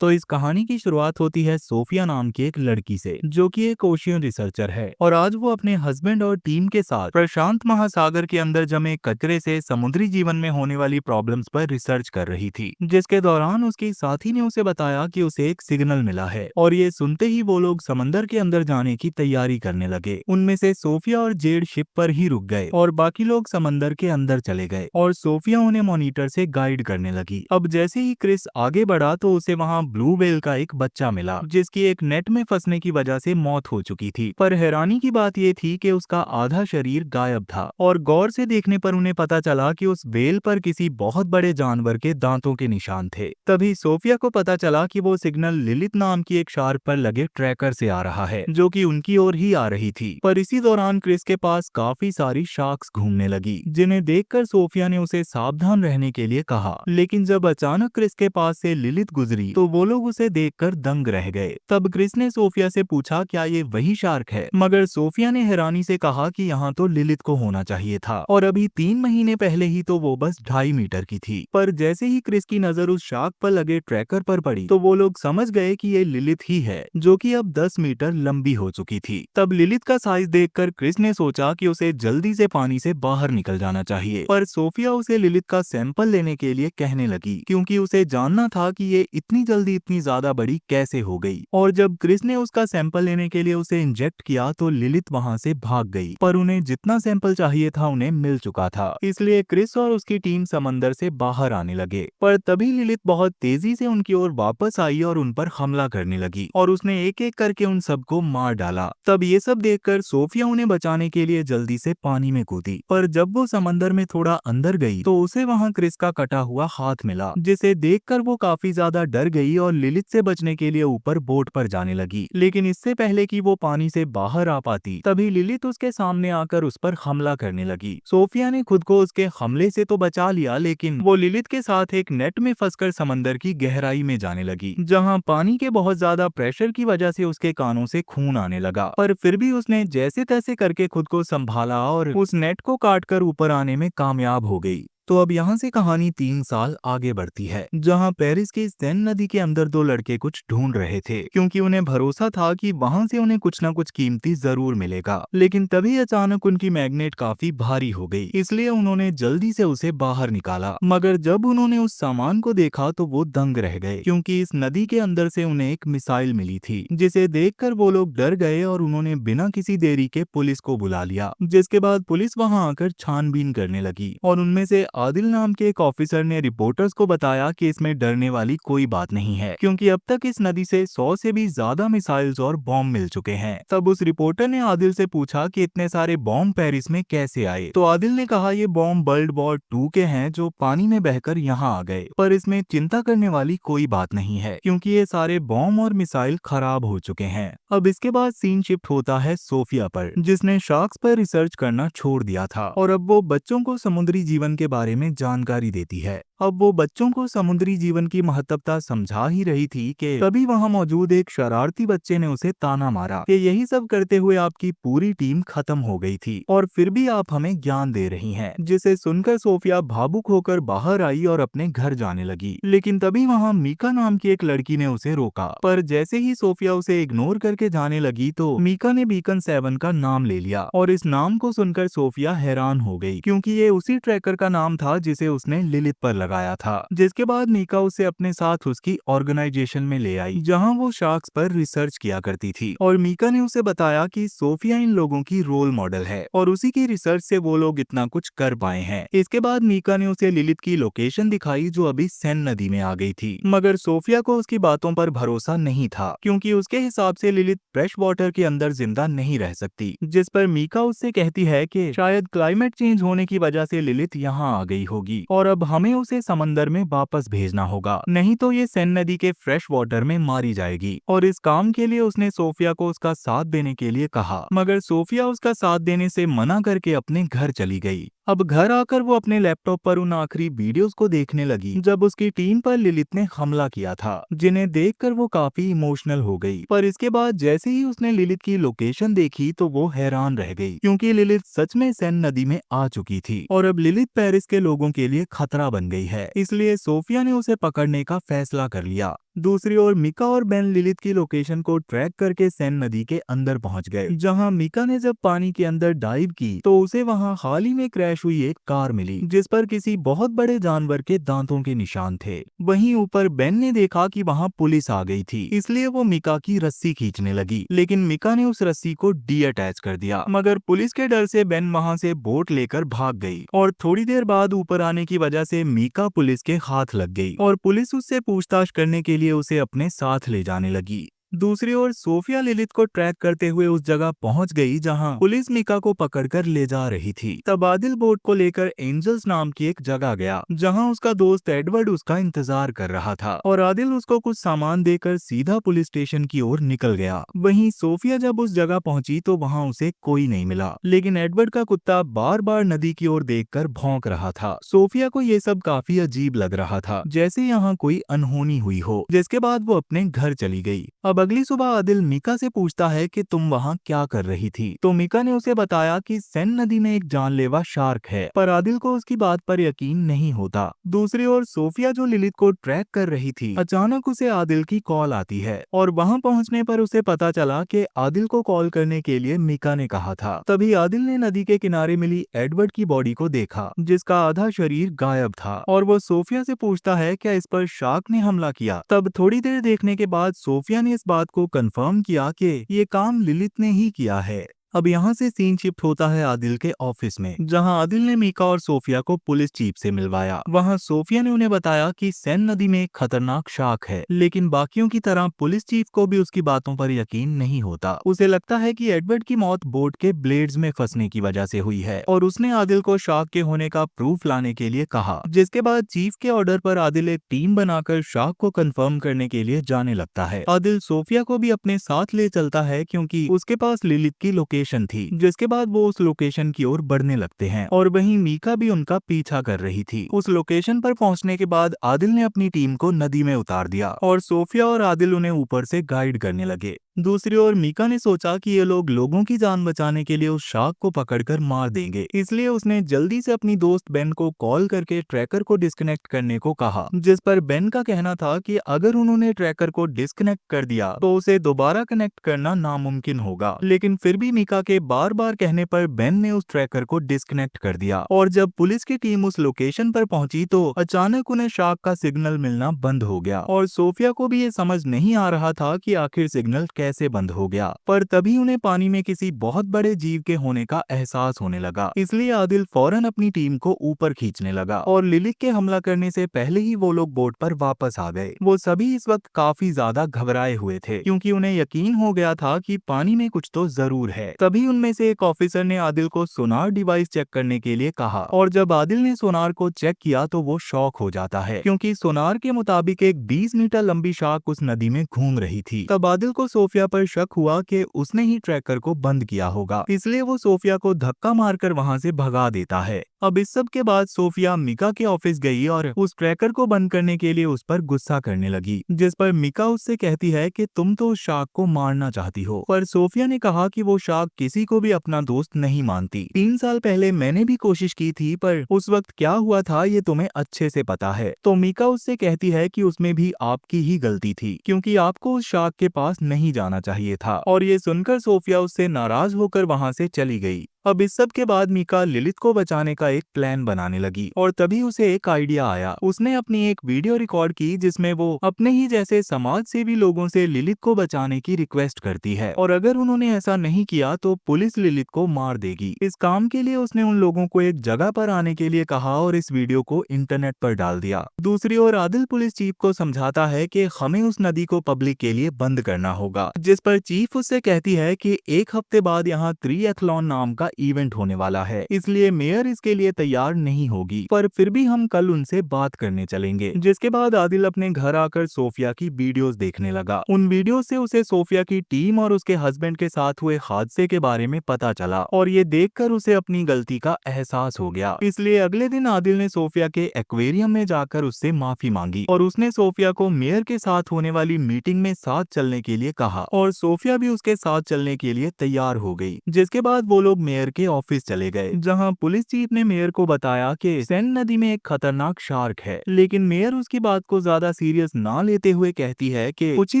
तो इस कहानी की शुरुआत होती है सोफिया नाम की एक लड़की से, जो कि एक ओशियन रिसर्चर है और आज वो अपने हस्बैंड और टीम के साथ प्रशांत महासागर के अंदर जमे कचरे से समुद्री जीवन में होने वाली प्रॉब्लम्स पर रिसर्च कर रही थी। जिसके दौरान उसकी साथी ने उसे बताया कि उसे एक सिग्नल मिला है और ये सुनते ही वो लोग समंदर के अंदर जाने की तैयारी करने लगे। उनमें से सोफिया और जेड शिप पर ही रुक गए और बाकी लोग समंदर के अंदर चले गए और सोफिया उन्हें मॉनिटर से गाइड करने लगी। अब जैसे ही क्रिस आगे बढ़ा तो उसे वहाँ ब्लू व्हेल का एक बच्चा मिला, जिसकी एक नेट में फंसने की वजह से मौत हो चुकी थी। पर हैरानी की बात ये थी कि उसका आधा शरीर गायब था और गौर से देखने पर उन्हें पता चला कि उस व्हेल पर किसी बहुत बड़े जानवर के दांतों के निशान थे। तभी सोफिया को पता चला कि वो सिग्नल लिलित नाम की एक शार्क पर लगे ट्रैकर से आ रहा है, जो कि उनकी ओर ही आ रही थी। पर इसी दौरान क्रिस के पास काफी सारी शार्क्स घूमने लगी, जिन्हें देखकर सोफिया ने उसे सावधान रहने के लिए कहा। लेकिन जब अचानक क्रिस के पास से लिलित गुजरी तो वो लोग उसे देखकर दंग रह गए। तब क्रिस ने सोफिया से पूछा, क्या ये वही शार्क है? मगर सोफिया ने हैरानी से कहा कि यहाँ तो लिलित को होना चाहिए था और अभी 3 महीने पहले ही तो वो बस 2.5 मीटर की थी। पर जैसे ही क्रिस की नजर उस शार्क पर लगे ट्रैकर पर पड़ी तो वो लोग समझ गए कि ये लिलित ही है, जो कि अब 10 मीटर लंबी हो चुकी थी। तब लिलित का साइज देखकर क्रिस ने सोचा कि उसे जल्दी से पानी से बाहर निकल जाना चाहिए। पर सोफिया उसे लिलित का सैंपल लेने के लिए कहने लगी, क्योंकि उसे जानना था कि ये इतनी जल्दी इतनी ज्यादा बड़ी कैसे हो गई। और जब क्रिस ने उसका सैंपल लेने के लिए उसे इंजेक्ट किया तो लिलित वहां से भाग गई। पर उन्हें जितना सैंपल चाहिए था उन्हें मिल चुका था, इसलिए क्रिस और उसकी टीम समंदर से बाहर आने लगे। पर तभी लिलित बहुत तेजी से उनकी ओर वापस आई और उन पर हमला करने लगी और उसने एक एक करके उन सबको मार डाला। तब ये सब देखकर सोफिया उन्हें बचाने के लिए जल्दी से पानी में कूदी। पर जब वो समंदर में थोड़ा अंदर गई तो उसे वहां क्रिस का कटा हुआ हाथ मिला, जिसे देखकर वो काफी ज्यादा डर गई और लिलित से बचने के लिए ऊपर बोट पर जाने लगी। लेकिन इससे पहले कि वो पानी से बाहर आ पाती तभी लिलित उसके सामने आकर उस पर हमला करने लगी। सोफिया ने खुद को उसके हमले से तो बचा लिया, लेकिन वो लिलित के साथ एक नेट में फंसकर समंदर की गहराई में जाने लगी, जहाँ पानी के बहुत ज्यादा प्रेशर की वजह से उसके कानों से खून आने लगा। पर फिर भी उसने जैसे तैसे करके खुद को संभाला और उस नेट को काटकर ऊपर आने में कामयाब हो गई। तो अब यहाँ से कहानी 3 साल आगे बढ़ती है, जहाँ पेरिस की सेन नदी के अंदर 2 लड़के कुछ ढूंढ रहे थे, क्योंकि उन्हें भरोसा था कि वहां से उन्हें कुछ न कुछ कीमती जरूर मिलेगा। लेकिन तभी अचानक उनकी मैग्नेट काफी भारी हो गई, इसलिए उन्होंने जल्दी से उसे बाहर निकाला। मगर जब उन्होंने उस सामान को देखा तो वो दंग रह गए, क्योंकि इस नदी के अंदर से उन्हें एक मिसाइल मिली थी, जिसे देखकर वो लोग डर गए और उन्होंने बिना किसी देरी के पुलिस को बुला लिया। जिसके बाद पुलिस वहां आकर छानबीन करने लगी और उनमें से आदिल नाम के एक ऑफिसर ने रिपोर्टर्स को बताया कि इसमें डरने वाली कोई बात नहीं है, क्योंकि अब तक इस नदी से 100 से भी ज्यादा मिसाइल्स और बॉम्ब मिल चुके हैं। तब उस रिपोर्टर ने आदिल से पूछा कि इतने सारे बॉम्ब पेरिस में कैसे आए? तो आदिल ने कहा, ये बॉम्ब वर्ल्ड वॉर 2 के हैं, जो पानी में बहकर यहाँ आ गए। पर इसमें चिंता करने वाली कोई बात नहीं है, क्योंकि ये सारे बॉम्ब और मिसाइल खराब हो चुके हैं। अब इसके बाद सीन शिफ्ट होता है सोफिया पर, जिसने शार्क्स पर रिसर्च करना छोड़ दिया था और अब वो बच्चों को समुद्री जीवन के बारे में जानकारी देती है। अब वो बच्चों को समुद्री जीवन की महत्वता समझा ही रही थी कि तभी वहां मौजूद एक शरारती बच्चे ने उसे ताना मारा कि यही सब करते हुए आपकी पूरी टीम खत्म हो गई थी और फिर भी आप हमें ज्ञान दे रही हैं। जिसे सुनकर सोफिया भावुक होकर बाहर आई और अपने घर जाने लगी। लेकिन तभी वहां मीका नाम की एक लड़की ने उसे रोका। पर जैसे ही सोफिया उसे इग्नोर करके जाने लगी तो मीका ने बीकन 7 का नाम ले लिया और इस नाम को सुनकर सोफिया हैरान हो गई, क्योंकि ये उसी ट्रैकर का नाम था जिसे उसने लिलित पर लगाया था। जिसके बाद मीका उसे अपने साथ उसकी ऑर्गेनाइजेशन में ले आई, जहां वो शार्क्स पर रिसर्च किया करती थी और मीका ने उसे बताया कि सोफिया इन लोगों की रोल मॉडल है और उसी की रिसर्च से वो लोग इतना कुछ कर पाए हैं। इसके बाद मीका ने उसे लिलित की लोकेशन दिखाई, जो अभी सेन नदी में आ गई थी। मगर सोफिया को उसकी बातों पर भरोसा नहीं था, क्योंकि उसके हिसाब से लिलित फ्रेश वाटर के अंदर जिंदा नहीं रह सकती। जिस पर मीका उससे कहती है कि शायद क्लाइमेट चेंज होने की वजह से लिलित यहाँ आ गई होगी और अब हमें उसे समंदर में वापस भेजना होगा, नहीं तो ये सेन नदी के फ्रेश वाटर में मारी जाएगी। और इस काम के लिए उसने सोफिया को उसका साथ देने के लिए कहा, मगर सोफिया उसका साथ देने से मना करके अपने घर चली गई। अब घर आकर वो अपने लैपटॉप पर उन आखिरी वीडियोस को देखने लगी जब उसकी टीम पर लिलित ने हमला किया था, जिन्हें देखकर वो काफी इमोशनल हो गई। पर इसके बाद जैसे ही उसने लिलित की लोकेशन देखी तो वो हैरान रह गई, क्योंकि लिलित सच में सेन नदी में आ चुकी थी और अब लिलित पेरिस के लोगों के लिए खतरा बन गई है। इसलिए सोफिया ने उसे पकड़ने का फैसला कर लिया। दूसरी ओर मिका और बेन लिलित की लोकेशन को ट्रैक करके सेन नदी के अंदर पहुंच गए, जहां मिका ने जब पानी के अंदर डाइव की तो उसे वहां हाल ही में क्रैश हुई एक कार मिली, जिस पर किसी बहुत बड़े जानवर के दांतों के निशान थे। वहीं ऊपर बेन ने देखा कि वहां पुलिस आ गई थी, इसलिए वो मिका की रस्सी खींचने लगी, लेकिन मिका ने उस रस्सी को डी अटैच कर दिया। मगर पुलिस के डर से बेन वहां से बोट लेकर भाग गई और थोड़ी देर बाद ऊपर आने की वजह से मिका पुलिस के हाथ लग गई और पुलिस उससे पूछताछ करने के लिए उसे अपने साथ ले जाने लगी। दूसरी ओर सोफिया लिलित को ट्रैक करते हुए उस जगह पहुंच गई जहां पुलिस मिका को पकड़कर ले जा रही थी। तब आदिल बोट को लेकर एंजल्स नाम की एक जगह गया, जहां उसका दोस्त एडवर्ड उसका इंतजार कर रहा था और आदिल उसको कुछ सामान देकर सीधा पुलिस स्टेशन की ओर निकल गया। वहीं सोफिया जब उस जगह पहुंची तो वहां उसे कोई नहीं मिला, लेकिन एडवर्ड का कुत्ता बार बार नदी की ओर देखकर भौंक रहा था। सोफिया को ये सब काफी अजीब लग रहा था, जैसे यहाँ कोई अनहोनी हुई हो, जिसके बाद वो अपने घर चली गई। अब अगली सुबह आदिल मिका से पूछता है कि तुम वहाँ क्या कर रही थी, तो मिका ने उसे बताया कि सेन नदी में एक जानलेवा शार्क है, पर आदिल को उसकी बात पर यकीन नहीं होता। दूसरी ओर सोफिया जो लिलित को ट्रैक कर रही थी, अचानक उसे आदिल की कॉल आती है और वहाँ पहुँचने पर उसे पता चला कि आदिल को कॉल करने के लिए मिका ने कहा था। तभी आदिल ने नदी के किनारे मिली एडवर्ड की बॉडी को देखा, जिसका आधा शरीर गायब था, और वो सोफिया से पूछता है क्या इस पर शार्क ने हमला किया। तब थोड़ी देर देखने के बाद सोफिया ने इस बात को कंफर्म किया कि ये काम लिलित ने ही किया है। अब यहाँ से सीन शिफ्ट होता है आदिल के ऑफिस में, जहाँ आदिल ने मीका और सोफिया को पुलिस चीफ से मिलवाया। वहाँ सोफिया ने उन्हें बताया कि सेन नदी में एक खतरनाक शार्क है, लेकिन बाकियों की तरह पुलिस चीफ को भी उसकी बातों पर यकीन नहीं होता। उसे लगता है कि एडवर्ड की मौत बोट के ब्लेड्स में फंसने की वजह से हुई है और उसने आदिल को शार्क के होने का प्रूफ लाने के लिए कहा, जिसके बाद चीफ के ऑर्डर पर आदिल एक टीम बनाकर शार्क को कंफर्म करने के लिए जाने लगता है। आदिल सोफिया को भी अपने साथ ले चलता है क्योंकि उसके पास लिलित की लोकेशन थी, जिसके बाद वो उस लोकेशन की ओर बढ़ने लगते हैं और वहीं मीका भी उनका पीछा कर रही थी। उस लोकेशन पर पहुंचने के बाद आदिल ने अपनी टीम को नदी में उतार दिया और सोफिया और आदिल उन्हें ऊपर से गाइड करने लगे। दूसरी ओर मीका ने सोचा कि ये लोगों की जान बचाने के लिए उस शार्क को पकड़कर मार देंगे, इसलिए उसने जल्दी से अपनी दोस्त बेन को कॉल करके ट्रैकर को डिस्कनेक्ट करने को कहा, जिस पर बेन का कहना था कि अगर उन्होंने ट्रैकर को डिस्कनेक्ट कर दिया तो उसे दोबारा कनेक्ट करना नामुमकिन होगा। लेकिन फिर भी मीका के बार बार कहने पर बेन ने उस ट्रैकर को डिस्कनेक्ट कर दिया और जब पुलिस की टीम उस लोकेशन पर पहुंची तो अचानक उन्हें शार्क का सिग्नल मिलना बंद हो गया और सोफिया को भी ये समझ नहीं आ रहा था कि आखिर सिग्नल कैसे बंद हो गया। पर तभी उन्हें पानी में किसी बहुत बड़े जीव के होने का एहसास होने लगा, इसलिए आदिल फौरन अपनी टीम को ऊपर खींचने लगा और लिलित के हमला करने से पहले ही वो लोग बोट पर वापस आ गए। वो सभी इस वक्त काफी ज्यादा घबराए हुए थे क्योंकि उन्हें यकीन हो गया था कि पानी में कुछ तो जरूर है। तभी उनमें से एक ऑफिसर ने आदिल को सोनार डिवाइस चेक करने के लिए कहा और जब आदिल ने सोनार को चेक किया तो वो शॉक हो जाता है क्योंकि सोनार के मुताबिक एक 20 मीटर लंबी शार्क उस नदी में घूम रही थी। तब आदिल को सोफिया पर शक हुआ कि उसने ही ट्रैकर को बंद किया होगा, इसलिए वो सोफिया को धक्का मारकर वहां से भगा देता है। अब इस सब के बाद सोफिया मिका के ऑफिस गई और उस ट्रैकर को बंद करने के लिए उस पर गुस्सा करने लगी, जिस पर मिका उससे कहती है कि तुम तो उस शार्क को मारना चाहती हो। पर सोफिया ने कहा कि वो शार्क किसी को भी अपना दोस्त नहीं मानती। 3 साल पहले मैंने भी कोशिश की थी, पर उस वक्त क्या हुआ था ये तुम्हें अच्छे से पता है। तो मिका उससे कहती है कि उसमें भी आपकी ही गलती थी क्योंकि आपको उस शार्क के पास नहीं जाना चाहिए था। और ये सुनकर सोफिया उससे नाराज होकर वहां से चली गई। अब इस सब के बाद मीका लिलित को बचाने का एक प्लान बनाने लगी और तभी उसे एक आइडिया आया। उसने अपनी एक वीडियो रिकॉर्ड की जिसमें वो अपने ही जैसे समाज सेवी लोगों से लिलित को बचाने की रिक्वेस्ट करती है और अगर उन्होंने ऐसा नहीं किया तो पुलिस लिलित को मार देगी। इस काम के लिए उसने उन लोगों को एक जगह पर आने के लिए कहा और इस वीडियो को इंटरनेट पर डाल दिया। दूसरी ओर आदिल पुलिस चीफ को समझाता है कि हमें उस नदी को पब्लिक के लिए बंद करना होगा, जिस पर चीफ उससे कहती है कि एक हफ्ते बाद यहाँ त्रिएथलॉन नाम का इवेंट होने वाला है, इसलिए मेयर इसके लिए तैयार नहीं होगी, पर फिर भी हम कल उनसे बात करने चलेंगे। जिसके बाद आदिल अपने घर आकर सोफिया की वीडियोस देखने लगा। उन वीडियो से उसे सोफिया की टीम और उसके हस्बैंड के साथ हुए हादसे के बारे में पता चला और ये देखकर उसे अपनी गलती का एहसास हो गया। इसलिए अगले दिन आदिल ने सोफिया के एक्वेरियम में जाकर उससे माफी मांगी और उसने सोफिया को मेयर के साथ होने वाली मीटिंग में साथ चलने के लिए कहा और सोफिया भी उसके साथ चलने के लिए तैयार हो गई। जिसके बाद वो लोग मेयर मेयर के ऑफिस चले गए, जहां पुलिस चीफ ने मेयर को बताया कि सेन नदी में एक खतरनाक शार्क है। लेकिन मेयर उसकी बात को ज्यादा सीरियस ना लेते हुए कहती है कि कुछ ही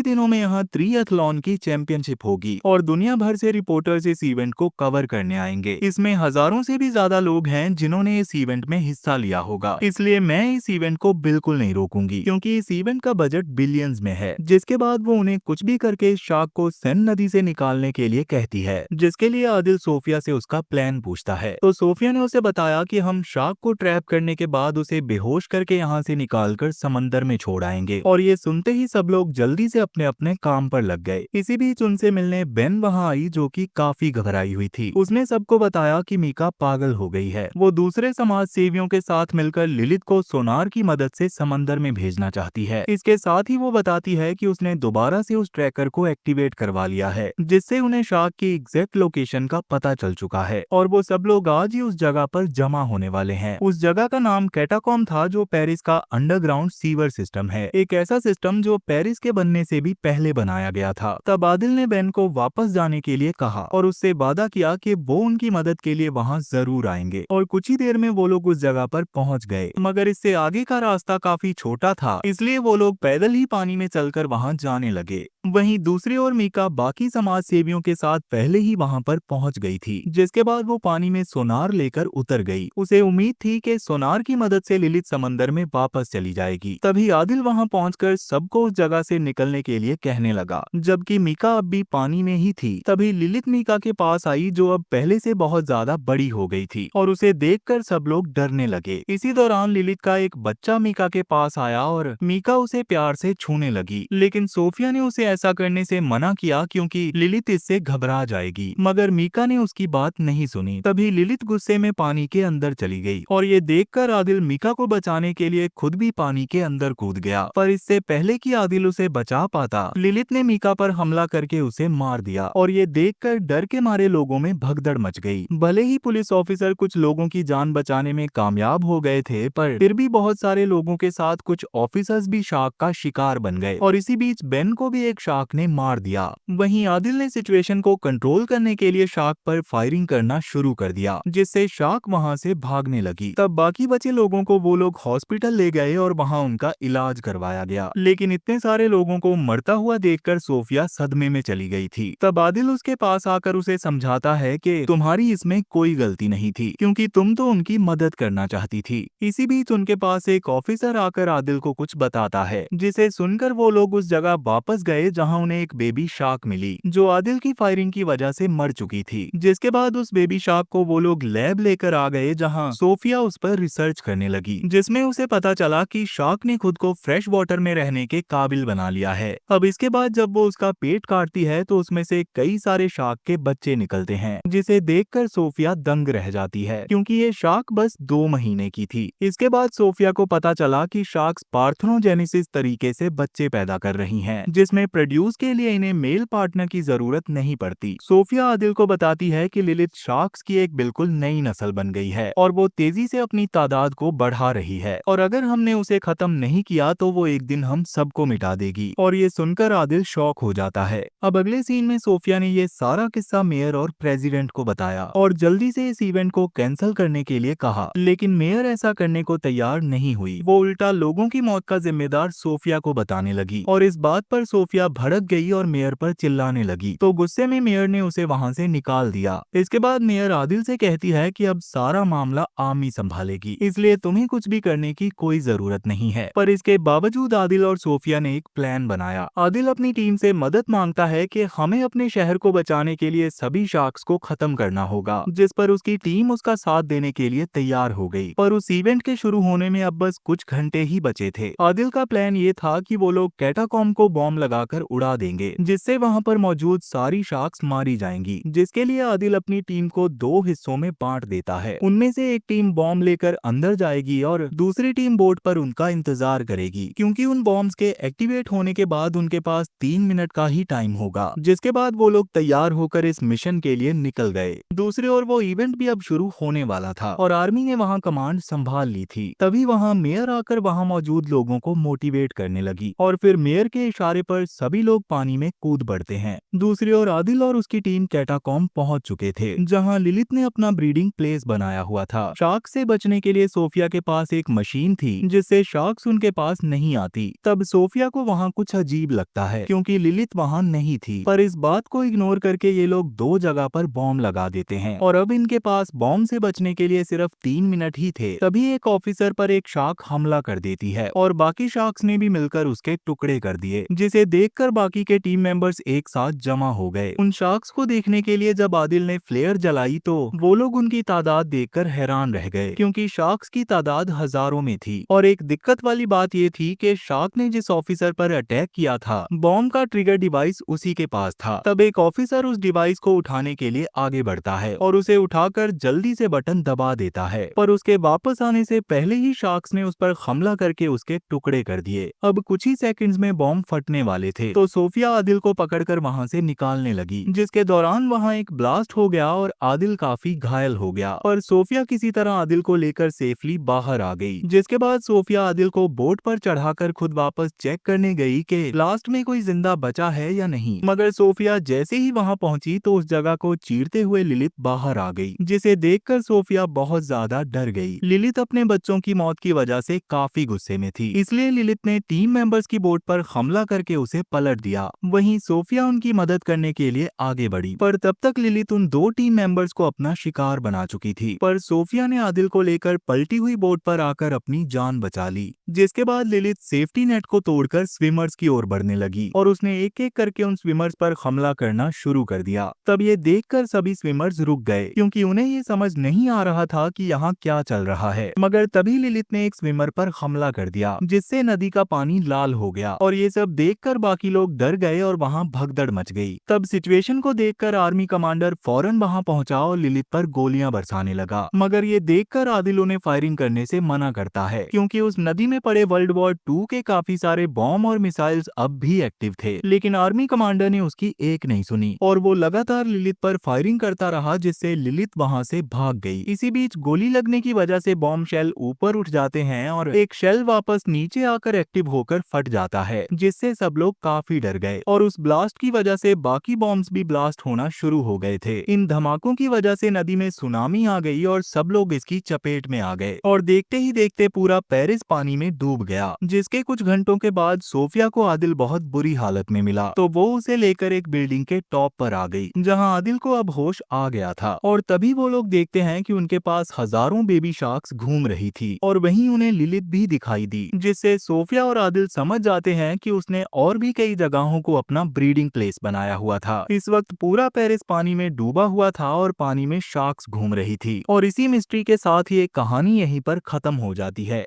दिनों में यहाँ ट्रिएथलॉन की चैंपियनशिप होगी और दुनिया भर से रिपोर्टर्स इस इवेंट को कवर करने आएंगे। इसमें हजारों से भी ज्यादा लोग हैं जिन्होंने इस इवेंट में हिस्सा लिया होगा, इसलिए मैं इस इवेंट को बिल्कुल नहीं रोकूंगी, क्योंकि इस इवेंट का बजट बिलियंस में है। जिसके बाद वो उन्हें कुछ भी करके इस शार्क को सेन नदी से निकालने के लिए कहती है, जिसके लिए आदिल सोफिया से उसका प्लान पूछता है। तो सोफिया ने उसे बताया कि हम शार्क को ट्रैप करने के बाद उसे बेहोश करके यहाँ से निकालकर समंदर में छोड़ आएंगे। और ये सुनते ही सब लोग जल्दी से अपने अपने काम पर लग गए। इसी बीच उनसे मिलने बेन वहाँ आई, जो कि काफी घबराई हुई थी। उसने सबको बताया कि मीका पागल हो गई है। वो दूसरे समाज सेवियों के साथ मिलकर लिलित को सोनार की मदद से समंदर में भेजना चाहती है। इसके साथ ही वो बताती है कि उसने दोबारा से उस ट्रैकर को एक्टिवेट करवा लिया है, जिससे उन्हें शार्क की एग्जैक्ट लोकेशन का पता चल चुका है और वो सब लोग आज ही उस जगह पर जमा होने वाले हैं। उस जगह का नाम कैटाकॉम था, जो पेरिस का अंडरग्राउंड सीवर सिस्टम है, एक ऐसा सिस्टम जो पेरिस के बनने से भी पहले बनाया गया था। तब आदिल ने बेन को वापस जाने के लिए कहा और उससे वादा किया कि वो उनकी मदद के लिए वहाँ जरूर आएंगे। और कुछ ही देर में वो लोग उस जगह पर पहुँच गए, मगर इससे आगे का रास्ता काफी छोटा था, इसलिए वो लोग पैदल ही पानी में चलकर वहाँ जाने लगे। वहीं दूसरी ओर मीका बाकी समाज सेवियों के साथ पहले ही वहां पर पहुंच गई थी, जिसके बाद वो पानी में सोनार लेकर उतर गई। उसे उम्मीद थी कि सोनार की मदद से लिलित समंदर में वापस चली जाएगी। तभी आदिल वहां पहुंचकर सबको उस जगह से निकलने के लिए कहने लगा, जबकि मीका अब भी पानी में ही थी। तभी लिलित मीका के पास आई, जो अब पहले से बहुत ज्यादा बड़ी हो गई थी, और उसे देखकर सब लोग डरने लगे। इसी दौरान लिलित का एक बच्चा मीका के पास आया और मीका उसे प्यार से छूने लगी, लेकिन सोफिया ने उसे ऐसा करने से मना किया क्योंकि लिलित इससे घबरा जाएगी। मगर मीका ने उसकी बात नहीं सुनी। तभी लिलित गुस्से में पानी के अंदर चली गई और ये देखकर आदिल मीका को बचाने के लिए खुद भी पानी के अंदर कूद गया। पर इससे पहले कि आदिल उसे बचा पाता, लिलित ने मीका पर हमला करके उसे मार दिया और ये देखकर डर के मारे लोगों में भगदड़ मच गई। भले ही पुलिस ऑफिसर कुछ लोगों की जान बचाने में कामयाब हो गए थे, पर फिर भी बहुत सारे लोगों के साथ कुछ ऑफिसर्स भी शार्क का शिकार बन गए और इसी बीच बेन को भी एक शार्क ने मार दिया। वहीं आदिल ने सिचुएशन को कंट्रोल करने के लिए शार्क पर फायरिंग करना शुरू कर दिया, जिससे शार्क वहां से भागने लगी। तब बाकी बचे लोगों को वो लोग हॉस्पिटल ले गए और वहां उनका इलाज करवाया गया। लेकिन इतने सारे लोगों को मरता हुआ देखकर सोफिया सदमे में चली गई थी। तब आदिल उसके पास आकर उसे समझाता है कि तुम्हारी इसमें कोई गलती नहीं थी, क्योंकि तुम तो उनकी मदद करना चाहती थी। इसी बीच उनके पास एक ऑफिसर आकर आदिल को कुछ बताता है, जिसे सुनकर वो लोग उस जगह वापस गए जहां उन्हें एक बेबी शार्क मिली, जो आदिल की फायरिंग की वजह से मर चुकी थी। जिसके बाद उस बेबी शार्क को वो लोग लैब लेकर आ गए, जहां सोफिया उस पर रिसर्च करने लगी, जिसमें उसे पता चला कि शार्क ने खुद को फ्रेश वाटर में रहने के काबिल बना लिया है। अब इसके बाद जब वो उसका पेट काटती है तो उसमें से कई सारे शार्क के बच्चे निकलते हैं, जिसे देखकर सोफिया दंग रह जाती है, क्योंकि ये शार्क बस 2 महीने की थी। इसके बाद सोफिया को पता चला कि शार्क्स पार्थेनोजेनेसिस तरीके से बच्चे पैदा कर रही हैं, जिसमें प्रोड्यूस के लिए इन्हें मेल पार्टनर की जरूरत नहीं पड़ती। सोफिया आदिल को बताती है कि लिलित शार्क्स की एक बिल्कुल नई नस्ल बन गई है और वो तेजी से अपनी तादाद को बढ़ा रही है, और अगर हमने उसे खत्म नहीं किया तो वो एक दिन हम सबको मिटा देगी। और ये सुनकर आदिल शॉक हो जाता है। अब अगले सीन में सोफिया ने ये सारा किस्सा मेयर और प्रेसिडेंट को बताया और जल्दी से इस इवेंट को कैंसिल करने के लिए कहा, लेकिन मेयर ऐसा करने को तैयार नहीं हुई। वो उल्टा लोगों की मौत का जिम्मेदार सोफिया को बताने लगी और इस बात पर सोफिया भड़क गई और मेयर पर चिल्लाने लगी। तो गुस्से में मेयर ने उसे वहां से निकाल दिया। इसके बाद मेयर आदिल से कहती है कि अब सारा मामला आमी संभालेगी, इसलिए तुम्हें कुछ भी करने की कोई जरूरत नहीं है। पर इसके बावजूद आदिल और सोफिया ने एक प्लान बनाया। आदिल अपनी टीम से मदद मांगता है कि हमें अपने शहर को बचाने के लिए सभी शार्क्स को खत्म करना होगा, जिस पर उसकी टीम उसका साथ देने के लिए तैयार हो गई। पर उस इवेंट के शुरू होने में अब बस कुछ घंटे ही बचे थे। आदिल का प्लान ये था कि वो लोग कैटाकॉम को बॉम्ब लगाकर उड़ा देंगे, जिससे वहां पर मौजूद सारी शार्क्स मारी जाएंगी, जिसके लिए आदिल अपनी टीम को 2 हिस्सों में बांट देता है। उनमें से एक टीम बॉम्ब लेकर अंदर जाएगी और दूसरी टीम बोट पर उनका इंतजार करेगी, क्योंकि उन बॉम्ब्स के एक्टिवेट होने के बाद उनके पास 3 मिनट का ही टाइम होगा। जिसके बाद वो लोग तैयार होकर इस मिशन के लिए निकल गए। दूसरी ओर वो इवेंट भी अब शुरू होने वाला था और आर्मी ने वहां कमांड संभाल ली थी। तभी वहां मेयर आकर वहां मौजूद लोगों को मोटिवेट करने लगी और फिर मेयर के इशारे पर सभी लोग पानी में कूद पड़ते हैं। दूसरी ओर आदिल और उसकी टीम कैटाकॉम पहुंच चुके थे थे जहां लिलित ने अपना ब्रीडिंग प्लेस बनाया हुआ था। शार्क से बचने के लिए सोफिया के पास एक मशीन थी जिससे शार्क्स उनके पास नहीं आती। तब सोफिया को वहाँ कुछ अजीब लगता है क्योंकि लिलित वहाँ नहीं थी, पर इस बात को इग्नोर करके ये लोग दो जगह पर बॉम्ब लगा देते हैं और अब इनके पास बॉम्ब से बचने के लिए सिर्फ 3 मिनट ही थे। तभी एक ऑफिसर पर एक शार्क हमला कर देती है और बाकी शार्क्स ने भी मिलकर उसके टुकड़े कर दिए, जिसे देखकर बाकी के टीम मेंबर्स एक साथ जमा हो गए। उन शार्क्स को देखने के लिए जब आदिल ने फ्लेयर जलाई तो वो लोग उनकी तादाद देखकर हैरान रह गए क्योंकि शार्क्स की तादाद हजारों में थी। और एक दिक्कत वाली बात ये थी कि शार्क ने जिस ऑफिसर पर अटैक किया था, बॉम्ब का ट्रिगर डिवाइस उसी के पास था। तब एक ऑफिसर उस डिवाइस को उठाने के लिए आगे बढ़ता है और उसे उठाकर जल्दी से बटन दबा देता है, पर उसके वापस आने से पहले ही शार्क्स ने उस पर हमला करके उसके टुकड़े कर दिए। अब कुछ ही सेकंड्स में बॉम्ब फटने वाले थे तो सोफिया आदिल को पकड़कर वहां से निकालने लगी, जिसके दौरान वहां एक ब्लास्ट हो गया और आदिल काफी घायल हो गया। पर सोफिया किसी तरह आदिल को लेकर सेफली बाहर आ गई, जिसके बाद सोफिया आदिल को बोट पर चढ़ाकर खुद वापस चेक करने गई कि लास्ट में कोई जिंदा बचा है या नहीं। मगर सोफिया जैसे ही वहां पहुंची तो उस जगह को चीरते हुए लिलित बाहर आ गई, जिसे देखकर सोफिया बहुत ज्यादा डर गई। लिलित अपने बच्चों की मौत की वजह से काफी गुस्से में थी, इसलिए लिलित ने टीम मेंबर्स की बोट पर हमला करके उसे पलट दिया। वहीं सोफिया उनकी मदद करने के लिए आगे बढ़ी, पर तब तक लिलित उन दो टीम मेंबर्स को अपना शिकार बना चुकी थी। पर सोफिया ने आदिल को लेकर पलटी हुई बोट पर आकर अपनी जान बचा ली, जिसके बाद लिलित सेफ्टी नेट को तोड़कर स्विमर्स की ओर बढ़ने लगी और उसने एक एक करके उन स्विमर्स पर हमला करना शुरू कर दिया। तब ये देखकर सभी स्विमर्स रुक गए क्योंकि उन्हें ये समझ नहीं आ रहा था कि यहाँ क्या चल रहा है। मगर तभी लिलित ने एक स्विमर पर हमला कर दिया, जिससे नदी का पानी लाल हो गया और ये सब देखकर बाकी लोग डर गए और वहाँ भगदड़ मच गई। तब सिचुएशन को देखकर आर्मी कमांडर फौरन वहाँ पहुंचा और लिलित पर गोलियां बरसाने लगा। मगर ये देखकर आदिल उन्हें फायरिंग करने से मना करता है क्योंकि उस नदी में पड़े वर्ल्ड वॉर 2 के काफी सारे बॉम्ब और मिसाइल्स अब भी एक्टिव थे। लेकिन आर्मी कमांडर ने उसकी एक नहीं सुनी और वो लगातार लिलित पर फायरिंग करता रहा, जिससे लिलित वहाँ से भाग गई। इसी बीच गोली लगने की वजह से बॉम्ब शेल ऊपर उठ जाते हैं और एक शेल वापस नीचे आकर एक्टिव होकर फट जाता है, जिससे सब लोग काफी डर गए और उस ब्लास्ट की वजह से बाकी बॉम्ब्स भी ब्लास्ट होना शुरू हो गए थे। इन धमाकों की वजह से नदी में सुनामी आ गई और सब लोग इसकी चपेट में आ गए और देखते ही देखते पूरा पेरिस पानी में डूब गया। जिसके कुछ घंटों के बाद सोफिया को आदिल बहुत बुरी हालत में मिला तो वो उसे लेकर एक बिल्डिंग के टॉप पर आ गई, जहां आदिल को अब होश आ गया था। और तभी वो लोग देखते हैं कि उनके पास हजारों बेबी शार्क्स घूम रही थी और वहीं उन्हें लिलित भी दिखाई दी, जिससे सोफिया और आदिल समझ जाते हैं कि उसने और भी कई जगहों को अपना ब्रीडिंग प्लेस बनाया हुआ था। इस वक्त पूरा पेरिस पानी में डूबा हुआ था और पानी में शार्क्स घूम रही थी और इसी मिस्ट्री के साथ ही एक कहानी यहीं पर खत्म हो जाती है।